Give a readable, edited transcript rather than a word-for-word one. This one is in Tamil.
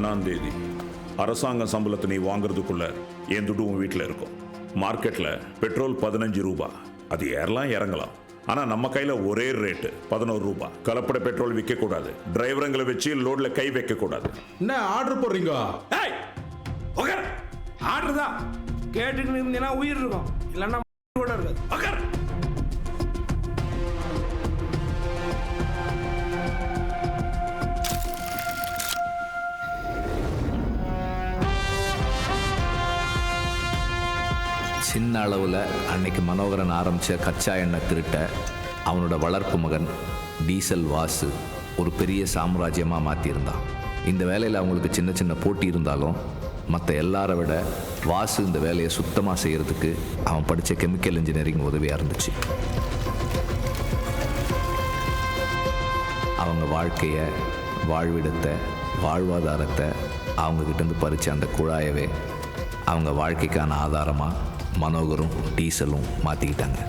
1 அரசாங்க சம்பளத்தை நீ வாங்குறதுக்குள்ள என் துட்டு உன் வீட்டில் இருக்கும். மார்க்கெட்டில் பெட்ரோல் 15 ரூபாய், அது ஏறலாம் இறங்கலாம். ஆனால் நம்ம கையில் ஒரே ரேட்டு 11 ரூபாய். கலப்பட பெட்ரோல் விற்கக்கூடாது, டிரைவருங்களை வச்சு லோடில் கை வைக்கக்கூடாது. என்ன ஆர்டர் போடுறீங்க? ஆர்டர் தான் கேட்டுக்கிட்டு இருந்தீங்கன்னா உயிர் இருக்கும், இல்லைன்னா கூட இருக்காது. சின்ன அளவில் அன்னைக்கு மனோகரன் ஆரம்பித்த கச்சா எண்ணெய் திருட்ட அவனோட வளர்ப்பு மகன் டீசல் வாசு ஒரு பெரிய சாம்ராஜ்யமாக மாற்றியிருந்தான். இந்த வேலையில் அவங்களுக்கு சின்ன சின்ன போட்டி இருந்தாலும் மற்ற எல்லாரை விட வாசு இந்த வேலையை சுத்தமாக செய்கிறதுக்கு அவன் படித்த கெமிக்கல் இன்ஜினியரிங் உதவியாக இருந்துச்சு. அவங்க வாழ்க்கையை, வாழ்விடத்தை, வாழ்வாதாரத்தை அவங்கக்கிட்டேருந்து பறித்த அந்த குழாயவே அவங்க வாழ்க்கைக்கான ஆதாரமாக மனோகரும் டீசலும் மாற்றிக்கிட்டாங்க.